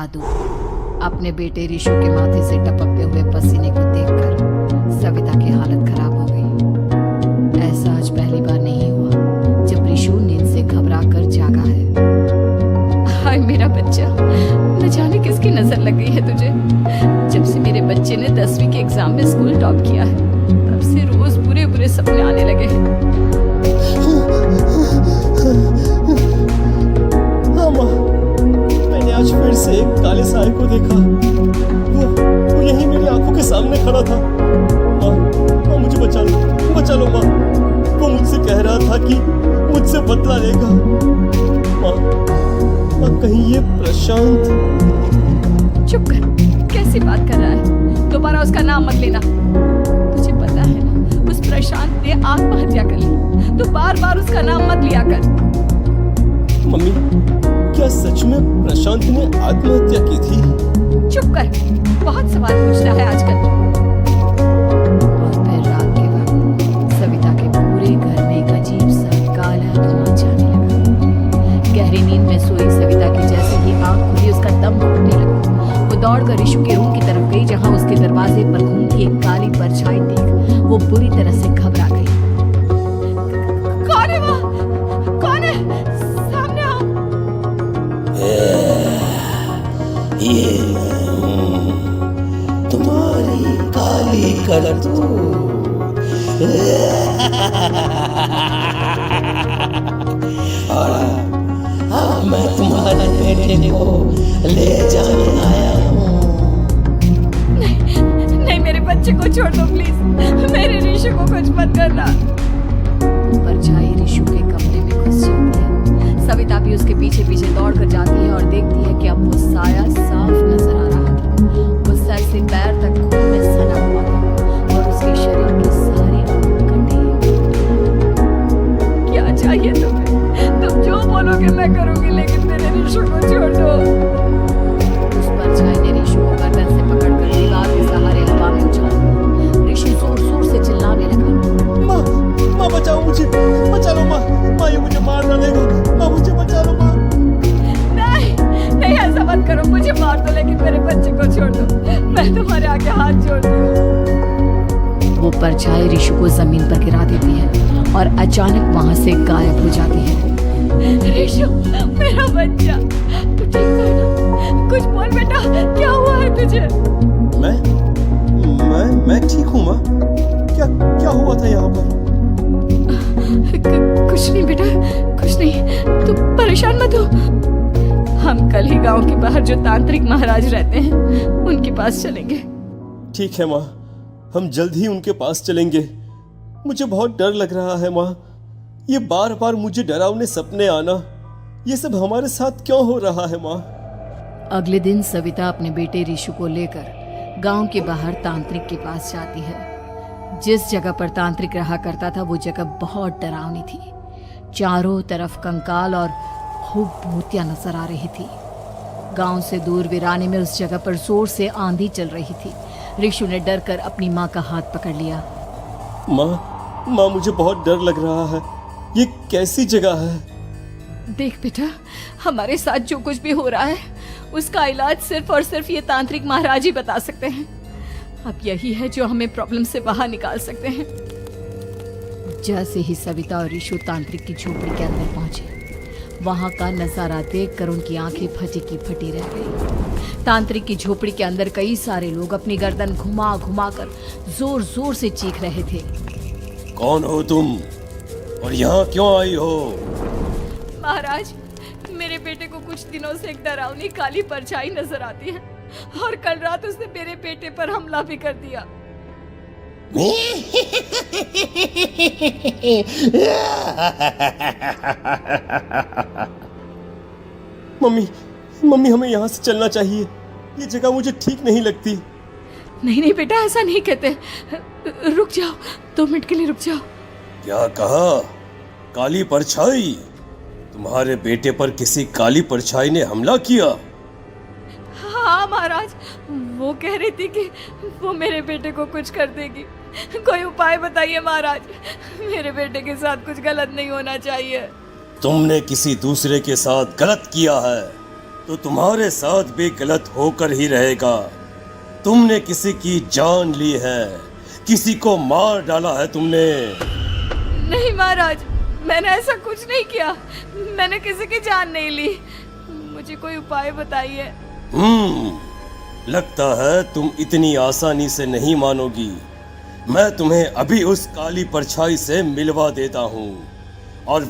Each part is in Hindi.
जादू। अपने बेटे ऋषु के माथे से टपकते हुए पसीने को देखकर सविता की हालत खराब हो गई। ऐसा आज पहली बार नहीं हुआ जब ऋषु नींद से घबरा कर जागा है। हाय मेरा बच्चा, न जाने किसकी नजर लग गई है तुझे। जब से मेरे बच्चे ने 10वीं के एग्जाम में स्कूल टॉप किया है तब से रोज बुरे बुरे सपने आने लगे हैं। हाँ माँ, मैंने आज फिर से एक काले साए को देखा। वो यहीं मेरी आंखों के सामने खड़ा था। माँ मुझे बचा लो माँ। वो मुझसे कह रहा था कि मुझसे बदला लेगा। माँ कहीं ये प्रशांत। चुप कर, कैसी बात कर रहा है? दोबारा उसका नाम मत लेना। तुझे पता है ना उस प्रशांत ने आत्महत्या कर ली, तो बार बार उसका नाम मत लिया कर। मम्मी, क्या सच में प्रशांत ने आत्महत्या की थी? चुप कर, बहुत सवाल पूछता है आजकल। और फिर रात के वक्त सविता के पूरे घर में एक अजीब सा काला धुआं जाने लगा। गहरी नींद में सोई सविता की जैसे ही आंख खुली उसका दम घुटने लगा। वो दौड़कर ऋषु के रूम की तरफ गई जहां उसके दरवाजे पर घूमती एक काली परछाई देख वो बुरी तरह से घबरा गई। कौन है वो? कौन है? सामने आओ। ये तुम्हारी काली करतूत और अब मैं तुम्हारे बेटे को ले जाने आया हूँ। नहीं, मेरे बच्चे को छोड़ दो प्लीज। मेरे ऋषु को कुछ मत करना। परछाई ऋषु के कमरे में घुस जाती है। सविता भी उसके पीछे पीछे दौड़ कर जाती है और देखती है कि अब वो साया साफ नजर आ रहा था। वो सर से पैर तक खून में सना हुआ था और उसके शरीर के सारे अंग कटे। क्या चाहिए तुम्हें? तुम जो बोलोगे मैं करूंगी, लेकिन मेरे ऋषु को छोड़ दो। उस परछाई ने ऋषु को गर्दन से पकड़कर दीवार के सहारे हवा में उछाल दिया। ऋषु जोर जोर से चिल्लाने लगा। माँ बचाओ मुझे, बचा लो माँ। ये मुझे मार डालेगा। माँ मुझे बचा लो माँ। नहीं, ऐसा मत करो। मुझे मार दो लेकिन मेरे बच्चे को छोड़ दो। मैं तुम्हारे आगे हाथ जोड़ती हूँ। वो परछाई ऋषु को जमीन पर गिरा देती है और अचानक वहां से गायब हो जाती है। ऋषु, मेरा बच्चा, तू ठीक तो है ना? कुछ बोल बेटा, क्या हुआ है तुझे? मैं ठीक हूँ माँ। क्या हुआ था यहाँ पर? कुछ नहीं बेटा, कुछ नहीं। तू परेशान मत हो। हम कल ही गांव के बाहर जो तांत्रिक महाराज रहते हैं उनके पास चलेंगे। ठीक है माँ, हम जल्द ही उनके पास चलेंगे। मुझे बहुत डर लग रहा है माँ। ये बार बार मुझे डरावने सपने आना, ये सब हमारे साथ क्यों हो रहा है माँ? अगले दिन सविता अपने बेटे ऋषु को लेकर गांव के बाहर तांत्रिक के पास जाती है। जिस जगह पर तांत्रिक रहा करता था वो जगह बहुत डरावनी थी। चारों तरफ कंकाल और खूब भूतियां नजर आ रही थी। गांव से दूर वीराने में उस जगह पर जोर से आंधी चल रही थी। ऋषु ने डर कर अपनी माँ का हाथ पकड़ लिया। माँ मुझे बहुत डर लग रहा है। ये कैसी जगह है? देख बेटा, हमारे साथ जो कुछ भी हो रहा है उसका इलाज सिर्फ और सिर्फ ये तांत्रिक महाराज ही बता सकते हैं। अब यही है जो हमें प्रॉब्लम से बाहर निकाल सकते हैं। जैसे ही सविता और ऋषु तांत्रिक की झोपड़ी के अंदर पहुंचे, वहां का नजारा देखकर उनकी आंखें फटी की फटी रह गई। तांत्रिक की झोपड़ी के अंदर कई सारे लोग अपनी गर्दन घुमा घुमा कर जोर जोर से चीख रहे थे। कौन हो तुम और यहाँ क्यों आई हो? महाराज, मेरे बेटे को कुछ दिनों से एक डरावनी काली परछाई नजर आती है और कल रात उसने मेरे बेटे पर हमला भी कर दिया। मम्मी हमें यहाँ से चलना चाहिए। ये जगह मुझे ठीक नहीं लगती। नहीं बेटा, ऐसा नहीं कहते। रुक जाओ, 2 मिनट के लिए रुक जाओ। क्या कहा? काली परछाई? तुम्हारे बेटे पर किसी काली परछाई ने हमला किया? हाँ महाराज, वो कह रही थी कि वो मेरे बेटे को कुछ कर देगी। कोई उपाय बताइए महाराज, मेरे बेटे के साथ कुछ गलत नहीं होना चाहिए। तुमने किसी दूसरे के साथ गलत किया है। तो तुम्हारे साथ भी गलत होकर ही रहेगा। तुमने किसी की जान ली है, किसी को मार डाला है तुमने। नहीं महाराज, मैंने ऐसा कुछ नहीं किया। मैंने किसी की जान नहीं ली। मुझे कोई उपाय बताइए। लगता है तुम इतनी आसानी से नहीं मानोगी। मैं तुम्हें अभी उस काली परछाई से मिलवा देता हूँ और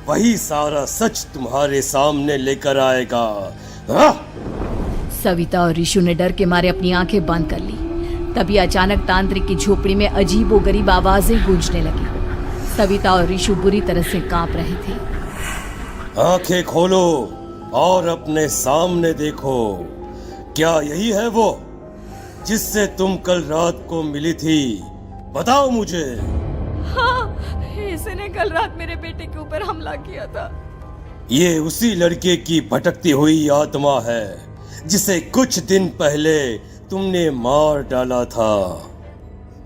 वही सारा सच तुम्हारे सामने लेकर आएगा। सविता और ऋषु ने डर के मारे अपनी आंखें बंद कर ली। तभी अचानक तांत्रिक की झोपड़ी में अजीबोगरीब आवाजें गूंजने लगी। सविता और ऋषु बुरी तरह से कांप रहे थे। आंखें खोलो और अपने सामने देखो। क्या यही है वो जिससे तुम कल रात को मिली थी? बताओ मुझे। हाँ, इसने कल रात मेरे बेटे के ऊपर हमला किया था। ये उसी लड़के की भटकती हुई आत्मा है जिसे कुछ दिन पहले तुमने मार डाला था।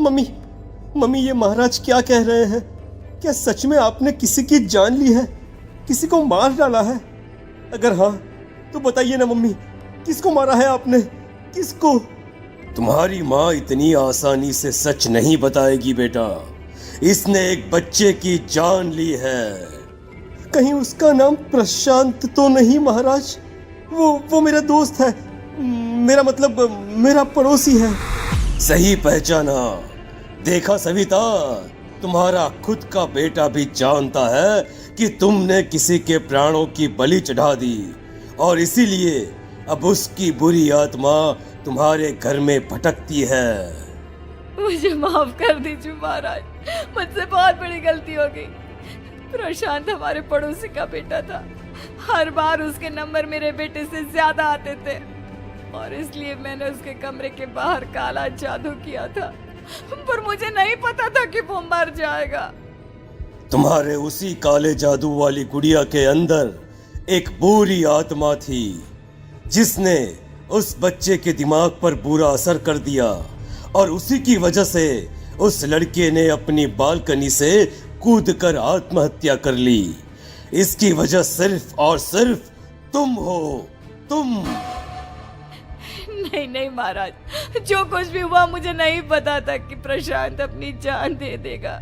मम्मी, ये महाराज क्या कह रहे हैं? क्या सच में आपने किसी की जान ली है, किसी को मार डाला है? अगर हाँ तो बताइए ना मम्मी, किसको मारा है आपने? किसको? तुम्हारी माँ इतनी आसानी से सच नहीं बताएगी बेटा। इसने एक बच्चे की जान ली है। कहीं उसका नाम प्रशांत तो नहीं महाराज? वो मेरा दोस्त है, मेरा मतलब मेरा पड़ोसी है। सही पहचाना। देखा सविता, तुम्हारा खुद का बेटा भी जानता है कि तुमने किसी के प्राणों की बलि चढ़ा दी और इसीलिए अब उसकी बुरी आत्मा तुम्हारे घर में भटकती है। मुझे माफ कर दीजिए महाराज, मुझसे बहुत बड़ी गलती हो गई। प्रशांत हमारे पड़ोसी का बेटा था। हर बार उसके नंबर मेरे बेटे से ज्यादा आते थे और इसलिए मैंने उसके कमरे के बाहर काला जादू किया था, पर मुझे नहीं पता था कि वो मर जाएगा। तुम्हारे उसी काले जादू वाली गुड़िया के अंदर एक बुरी आत्मा थी जिसने उस बच्चे के दिमाग पर बुरा असर कर दिया और उसी की वजह से उस लड़के ने अपनी बालकनी से कूदकर आत्महत्या कर ली। इसकी वजह सिर्फ और सिर्फ तुम हो, तुम। नहीं महाराज, जो कुछ भी हुआ मुझे नहीं पता था कि प्रशांत अपनी जान दे देगा।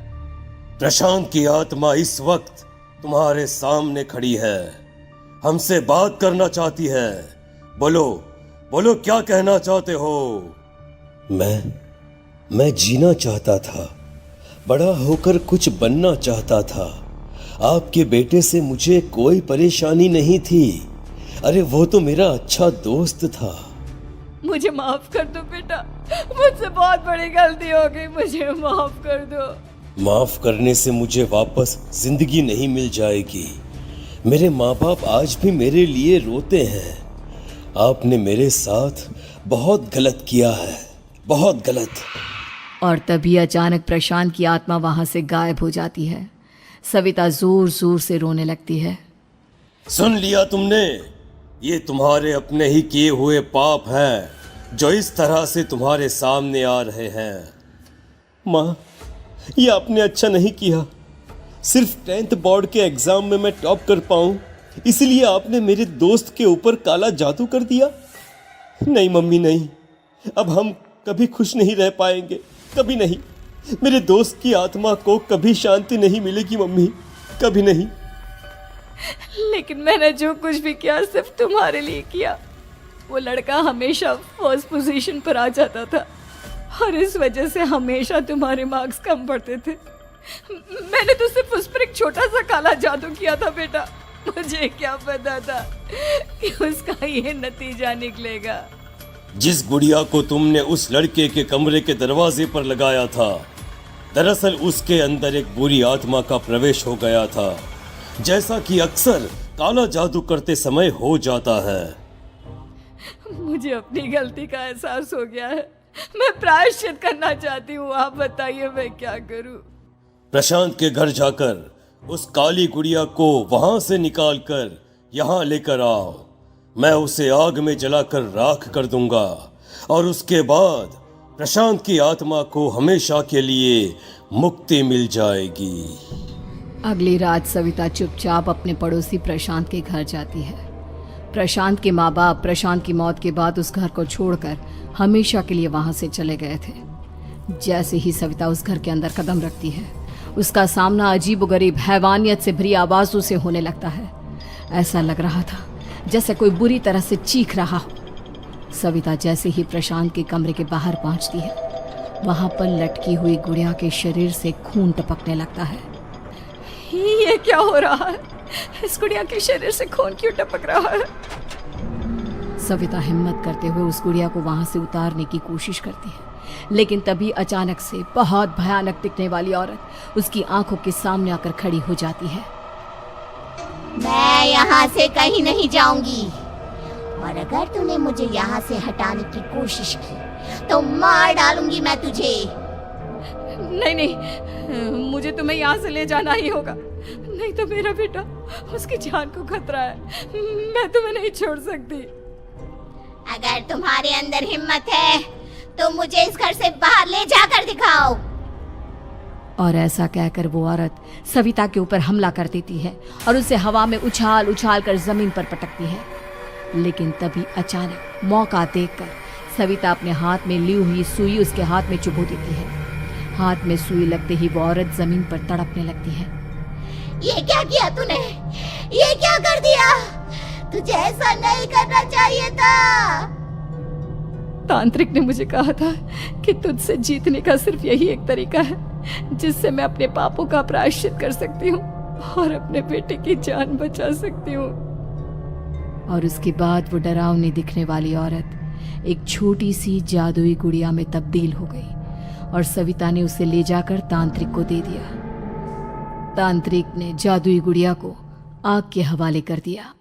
प्रशांत की आत्मा इस वक्त तुम्हारे सामने खड़ी है, हमसे बात करना चाहती है। बोलो क्या कहना चाहते हो? मैं जीना चाहता था, बड़ा होकर कुछ बनना चाहता था। आपके बेटे से मुझे कोई परेशानी नहीं थी। अरे वो तो मेरा अच्छा दोस्त था। मुझे माफ कर दो बेटा, मुझसे बहुत बड़ी गलती हो गई, मुझे माफ कर दो। माफ करने से मुझे वापस जिंदगी नहीं मिल जाएगी। मेरे माँ बाप आज भी मेरे लिए रोते हैं। आपने मेरे साथ बहुत गलत किया है, बहुत गलत। और तभी अचानक प्रशांत की आत्मा वहां से गायब हो जाती है। सविता जोर जोर से रोने लगती है। सुन लिया तुमने? ये तुम्हारे अपने ही किए हुए पाप हैं जो इस तरह से तुम्हारे सामने आ रहे हैं। माँ, ये आपने अच्छा नहीं किया। सिर्फ 10th बोर्ड के एग्जाम में मैं टॉप कर पाऊं, इसलिए आपने मेरे दोस्त के ऊपर काला जादू कर दिया। नहीं मम्मी, नहीं, अब हम कभी खुश नहीं रह पाएंगे, कभी नहीं। मेरे दोस्त की आत्मा को कभी शांति नहीं मिलेगी मम्मी, कभी नहीं। लेकिन मैंने जो कुछ भी किया सिर्फ तुम्हारे लिए किया। वो लड़का हमेशा फर्स्ट पोजीशन पर आ जाता था और इस वजह से हमेशा तुम्हारे मार्क्स कम पड़ते थे। मैंने तो सिर्फ उस पर एक छोटा सा काला जादू किया था बेटा। मुझे क्या पता था कि उसका ये नतीजा निकलेगा। जिस गुड़िया को तुमने उस लड़के के कमरे के दरवाजे पर लगाया था, दरअसल उसके अंदर एक बुरी आत्मा का प्रवेश हो गया था, जैसा कि अक्सर काला जादू करते समय हो जाता है। मुझे अपनी गलती का एहसास हो गया है। मैं प्रायश्चित करना चाहती हूँ, आप बताइए मैं क्या करूँ? प्रशांत के घर जाकर उस काली गुड़िया को वहां से निकालकर यहाँ लेकर आओ। मैं उसे आग में जलाकर राख कर दूंगा और उसके बाद प्रशांत की आत्मा को हमेशा के लिए मुक्ति मिल जाएगी। अगली रात सविता चुपचाप अपने पड़ोसी प्रशांत के घर जाती है। प्रशांत के माँ बाप प्रशांत की मौत के बाद उस घर को छोड़कर हमेशा के लिए वहां से चले गए थे। जैसे ही सविता उस घर के अंदर कदम रखती है, उसका सामना अजीबोगरीब हैवानियत से भरी आवाजों से होने लगता है। ऐसा लग रहा था जैसे कोई बुरी तरह से चीख रहा हो। सविता जैसे ही प्रशांत के कमरे के बाहर पहुंचती है, वहां पर लटकी हुई गुड़िया के शरीर से खून टपकने लगता है। ये क्या हो रहा है? इस गुड़िया के शरीर से खून क्यों टपक रहा है? सविता हिम्मत करते हुए उस गुड़िया को वहां से उतारने की कोशिश करती है, लेकिन तभी अचानक से बहुत भयानक दिखने वाली औरत उसकी आंखों के सामने आकर खड़ी हो जाती है। मैं यहाँ से कहीं नहीं जाऊंगी, और अगर तूने मुझे यहाँ से हटाने की कोशिश की तो मार डालूंगी मैं तुझे। नहीं नहीं, मुझे तुम्हें यहाँ से ले जाना ही होगा, नहीं तो मेरा बेटा, उसकी जान को खतरा है। मैं तुम्हें नहीं छोड़ सकती। अगर तुम्हारे अंदर हिम्मत है तो मुझे इस घर से बाहर ले जाकर दिखाओ। और ऐसा कहकर वो औरत सविता के ऊपर हमला कर देती है और उसे हवा में उछाल उछाल कर जमीन पर पटकती है। लेकिन तभी अचानक मौका देखकर सविता अपने हाथ में ली हुई सुई उसके हाथ में चुभो देती है। हाथ में सुई लगते ही वो औरत जमीन पर तड़पने लगती है। ये क्या किया तूने? ये क्या कर दिया? तुझे ऐसा नहीं करना चाहिए था। तांत्रिक ने मुझे कहा था कि तुझसे जीतने का सिर्फ यही एक तरीका है जिससे मैं अपने पापों का प्रायश्चित कर सकती हूँ और अपने बेटे की जान बचा सकती हूँ। और उसके बाद वो डरावनी दिखने वाली औरत एक छोटी सी जादुई गुड़िया में तब्दील हो गई और सविता ने उसे ले जाकर तांत्रिक को दे दिया। तांत्रिक ने जादुई गुड़िया को आग के हवाले कर दिया।